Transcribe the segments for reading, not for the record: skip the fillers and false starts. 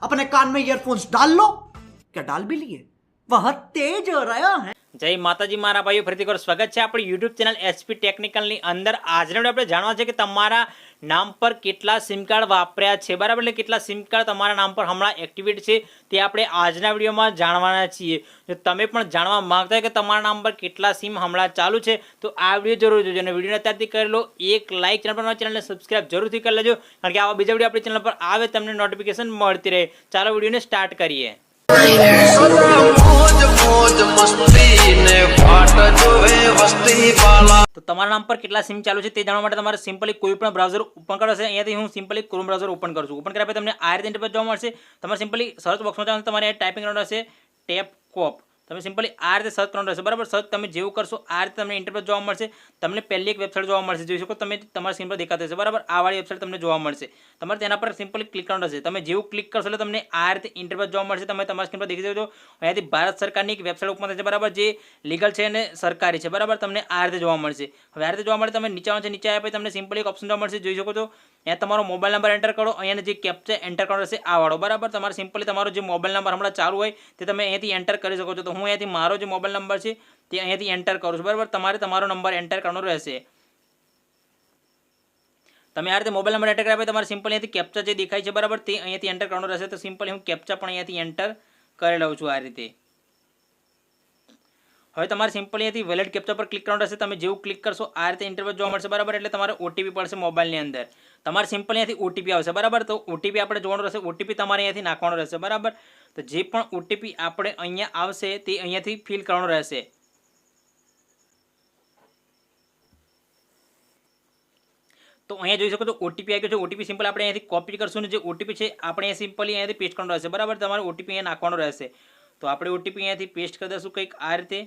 अपने कान में ईयरफोन्स डाल लो। क्या डाल भी लिए? वह तेज हो रहा है। જય માતાજી મારા ભાઈઓ, ફરીથી એકવાર સ્વાગત છે આપણી યુટ્યુબ ચેનલ એસપી ટેકનિકલની અંદર. આજના વિડીયો આપણે જાણવા છે કે તમારા નામ પર કેટલા સિમ કાર્ડ વાપર્યા છે, બરાબર, એટલે કેટલા સિમ કાર્ડ તમારા નામ પર હમણાં એક્ટિવેટ છે તે આપણે આજના વિડીયોમાં જાણવાના છીએ. જો તમે પણ જાણવા માંગતા હોય કે તમારા નામ પર કેટલા સિમ હમણાં ચાલુ છે તો આ વિડીયો જરૂર જોજો અને વિડીયોને અત્યારથી કરી લો એક લાઇક, ચેનલને સબસ્ક્રાઇબ જરૂરથી કરી લેજો, કારણ કે આવા બીજા વિડીયો આપણી ચેનલ પર આવે તમને નોટિફિકેશન મળતી રહે. ચાલો વિડીયોને સ્ટાર્ટ કરીએ. તો તમારા નામ પર કેટલા સિમ ચાલુ છે તે જાણવા માટે તમારે સિમ્પલી કોઈ પણ બ્રાઉઝર ઓપન કરો છે. અહીંયાથી હું સિમ્પલી ક્રોમ બ્રાઉઝર ઓપન કરું છું. ઓપન કર્યા પછી તમને આ રીતે ઇન્ટરફેસ જોવા મળશે. તમારે સિમ્પલી સર્ચ બોક્સમાં તમારે ટાઈપિંગ કરવાનું રહેશે ટેપકોપ. તમે સિમ્પલી આ રીતે સર્ચ કરવાનું રહેશે, બરાબર. સર્ચ તમે જેવું કરશો આ રીતે તમને ઇન્ટરફેસ જોવા મળશે. તમને પહેલી એક વેબસાઇટ જોવા મળશે, જોઈ શકો તમે તમારા સ્ક્રીન પર દેખાતી હશે, બરાબર. આ વાળી વેબસાઇટ તમને જોવા મળશે. તમારે તેના પર સિમ્પલી ક્લિક કરવાનું રહેશે. તમે જેવું ક્લિક કરશો એટલે તમને આ રીતે ઇન્ટરફેસ જોવા મળશે. તમે તમારા સ્ક્રીન પર દેખી શકો છો. અહીંયાથી ભારત સરકારની એક વેબસાઇટ ઓપન થશે, બરાબર, જે લીગલ છે અને સરકારી છે, બરાબર. તમને આ રીતે જોવા મળશે. હવે આ રીતે જોવા મળે તમે નીચે આવશે, નીચે આવ્યા પછી તમને સિમ્પલી એક ઓપ્શન જોવા મળશે, જોઈ શકો છો. અહીંયા તમારો મોબાઈલ નંબર એન્ટર કરો. અહીંયા જે કેપ્ચા એન્ટર કરવાનો રહેશે આ વાળો, બરાબર. તમારે સિમ્પલી તમારો જે મોબાઈલ નંબર હમણાં ચાલુ હોય તે તમે અહીંયાથી એન્ટર કરી શકો છો. તો હું અહીંયાથી મારો જે મોબાઈલ નંબર છે તે અહીંયાથી એન્ટર કરું છું, બરાબર. તમારે તમારો નંબર એન્ટર કરવાનો રહેશે. તમે આ રીતે મોબાઈલ નંબર એન્ટર કર્યા પછી તમારે સિમ્પલ અહીંયાથી કેપ્ચા જે દેખાય છે, બરાબર, તે અહીંયાથી એન્ટર કરવાનો રહેશે. તો સિમ્પલી હું કેપ્ચા પણ અહીંયાથી એન્ટર કરી લઉં છું આ રીતે. હવે તમારે સિમ્પલી અહીંયાથી વેલિડ કેપ્ચા પર ક્લિક કરવાનું રહેશે. તમે જેવું ક્લિક કરશો આ રીતે ઇન્ટરફેસ જોવા મળશે, બરાબર. એટલે તમારે ઓટીપી પડશે મોબાઈલની અંદર. તમારે સિમ્પલ અહીંયાથી ઓટીપી આવશે, બરાબર. તો ઓટીપી આપણે જોવાનું રહેશે. ઓટીપી તમારે અહીંયાથી નાખવાનો રહેશે, બરાબર. તો જે પણ ઓટીપી આપણે અહીંયા આવશે તે અહીંયાથી ફિલ કરવાનો રહેશે. તો અહીંયા જોઈ શકો છો ઓટીપી આવી ગયો છે. ઓટીપી સિમ્પલ આપણે અહીંયાથી કોપી કરશું ને જે ઓટીપી છે આપણે સિમ્પલી અહીંયાથી પેસ્ટ કરવાનો રહેશે, બરાબર. તમારે ઓટીપી અહીંયા નાખવાનો રહેશે. તો આપણે ઓટીપી અહીંયાથી પેસ્ટ કરી દઈશું કંઈક આ રીતે.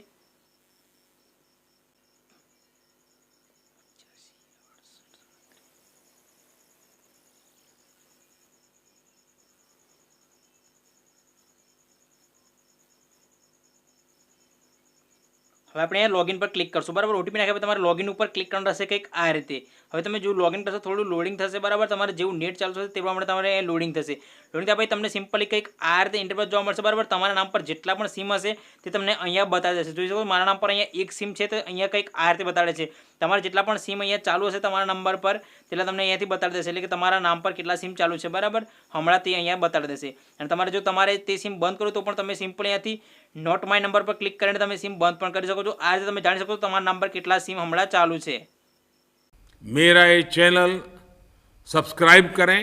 હવે આપણે અહીંયા લોગિન પર ક્લિક કરશું, બરાબર. ઓટીપી નાખ્યા પછી તમારે લોગિન ઉપર ક્લિક કરવાનું રહેશે કંઈક આ રીતે. હવે તમે જો લોગિન કરશો થોડું લોડિંગ થશે, બરાબર. તમારે જેવું નેટ ચાલુ થશે તે પ્રમાણે તમારે લોડિંગ થશે. લોડિંગ થયા પછી તમને સિમ્પલી કંઈક આ રીતે ઇન્ટરફેસ જોવા મળશે, બરાબર. તમારા નામ પર જેટલા પણ સિમ હશે તે તમને અહીંયા બતાવી દેશે. જોઈ શકો મારા નામ પર અહીંયા એક સિમ છે તો અહીંયા કંઈક આ રીતે બતાડે છે. તમારે જેટલા પણ સિમ અહીંયા ચાલુ હશે તમારા નંબર પર તેટલા તમને અહીંયાથી બતાડી દેશે, એટલે કે તમારા નામ પર કેટલા સિમ ચાલુ છે, બરાબર. હમણાં તે અહીંયા બતાડી દેશે. અને તમારે જો તમારે તે સિમ બંધ કરવું તો પણ તમે સિમ્પલી અહીંયાથી નોટ માય નંબર પર ક્લિક કરીને તમે સિમ બંધ પણ કરી શકો છો. આ રીતે તમે જાણી શકો છો તમારા નંબર કેટલા સિમ હમણાં ચાલુ છે. मेरा ये चैनल सब्सक्राइब करें,